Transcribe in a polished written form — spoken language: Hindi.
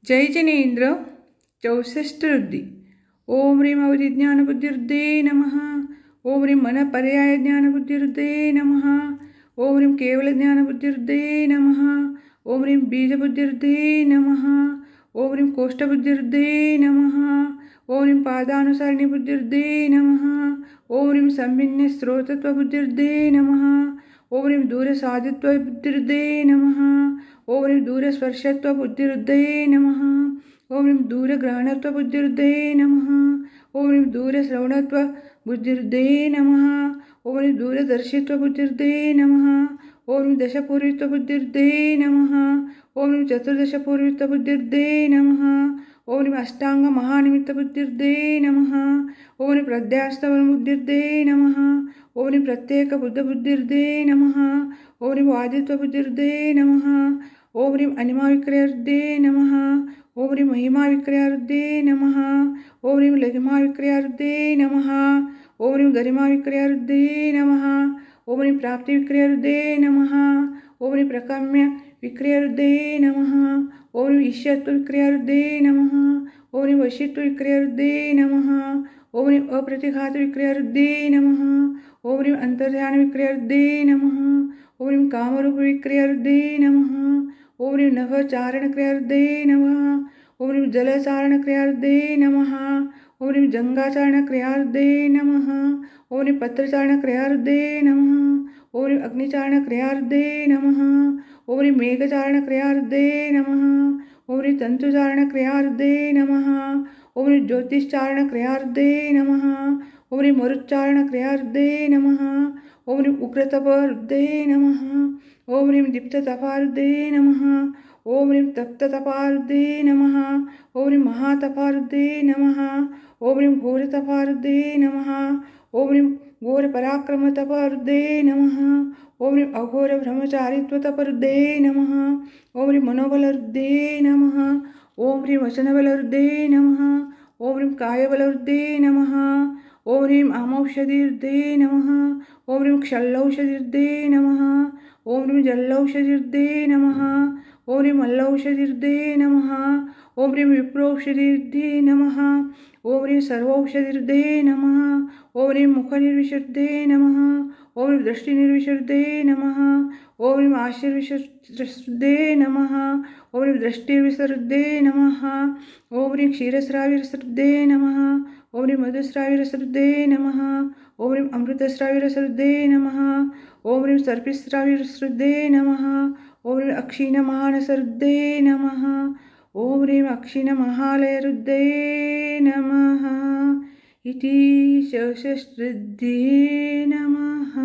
चैतन्येन्द्र 64 रुद्धि। ओम ह्रीं अवधिज्ञानबुद्धिर्दे नमः। ओम ह्रीं मनपर्यायज्ञानबुद्धिर्दे नमः। ओम ह्रीं केवलज्ञानबुद्धिर्दे नमः। ओम ह्रीं बीजबुद्धिर्दे नमः। ओम ह्रीं कोष्ठबुद्धिर्दे नमः। ओम ह्रीं पादानुसारिणीबुद्धिर्दे नमः। ओम ह्रीं संभिन्नस्रोतत्वबुद्धिर्दे नमः। ओम ह्रीं दूरसाधित्वबुद्धिर्दे नमः। ओम ह्रीं दूरस्पर्शत्वबुद्धिर्दे नमः। ओम ह्रीं दूरग्रहणत्वबुद्धिर्दे नमः। ओम ह्रीं दूरश्रवणत्वबुद्धिर्दे नमः। ओम ह्रीं दूरदर्शित्वबुद्धिर्दे नमः। ओम ह्रीं दशपूर्वित्वबुद्धिर्दे नमः। ओम ह्रीं चतुर्दशपूर्वित्वबुद्धिर्दे नमः। ओम ह्रीं अष्टांगमहानिमित्तबुद्धिर्दे नमः। ओम ह्रीं प्रज्ञास्तवनबुद्धिर्दे नमः। ओम ह्रीं प्रत्येकबुद्धबुद्धिर्दे नमः। ओम ह्रीं वादित्वबुद्धिर्दे नमः। ओम ह्रीं अनिमाविक्रयर्दे नमः। ओम ह्रीं महिमाविक्रयर्दे नमः। ओम ह्रीं लघिमाविक्रयर्दे नमः। ओम ह्रीं गरिमाविक्रयर्दे नमः। ओम ह्रीं प्राप्तिविक्रयर्दे नमः। ओम ह्रीं प्रकम्यविक्रयर्दे नमः। ओम ह्रीं ईश्यत्वविक्रयर्दे नमः। ओम ह्रीं वशित्वविक्रयर्दे नमः। ओम ह्रीं अप्रतिघातविक्रयर्दे नमः। ओम ह्रीं अन्तर्ध्यानविक्रयर्दे नमः। ओम ह्रीं कामरूपविक्रयर्दे नमः। ओम ह्रीं नभचारणक्रियार्दे नमः। ओम ह्रीं जलचारणक्रियार्दे नमः। ओम ह्रीं जंगाचारणक्रियार्दे नमः। ओम ह्रीं पत्रचारणक्रियार्दे नमः। ओम ह्रीं अग्निचारणक्रियार्दे नमः। ओम ह्रीं मेघचारणक्रियार्दे नमः। ओम ह्रीं तंतुचारणक्रियार्दे नमः। ओम ह्रीं ज्योतिश्चारणक्रियार्दे नमः। ओम ह्रीं मरुच्चारणक्रियार्दे नमः। ओम ह्रीं उग्रतपरुद्धे नमः। ओम ह्रीं दीप्ततपारुद्धे नमः। ओम ह्रीं तप्ततपारुद्धे नमः। ओम ह्रीं महातपारुद्धे नमः। ओम ह्रीं घोरतपारुद्धे नमः। ओम ह्रीं घोरपराक्रमतपारुद्धे नमः। ओम ह्रीं अघोरब्रह्मचारित्वतपरुद्धे नमः। ओम ह्रीं मनोबलरुद्धे नमः। ओम ह्रीं वचनबलरुद्धे नमः। ओम ह्रीं कायबलरुद्धे नमः। ओम ह्रीं आमौषधिर्दे नमः। ओम ह्रीं क्षल्लौषधिर्दे नमः। ओम ह्रीं जल्लौषधिर्दे नमः। ओम ह्रीं मल्लौषधिर्दे नमः। ओम ह्रीं विप्रोषधिर्दे नमः। ओम ह्रीं सर्वौषधिर्दे नमः। ओम ह्रीं मुखनिर्विशुद्धे नमः। ओम ह्रीं दृष्टिनिर्विशुद्धे नमः। ओम ह्रीं आशीर्विशुद्धे नमः। ओम ह्रीं दृष्टिर्विशुद्धे नमः। ओम ह्रीं क्षीरस्राविरसुद्धे नमः। ओम ह्रीं मधुस्राविरसुद्धे नमः। ओम ह्रीं अमृतस्राविरसुद्धे नमः। ओम ह्रीं सर्पिस्राविरसुद्धे नमः। ओम ह्रीं अक्षीणमहानसरुद्धे नमः। ओम ह्रीं अक्षीणमहालयरुद्धे नमः इति 64 नमः।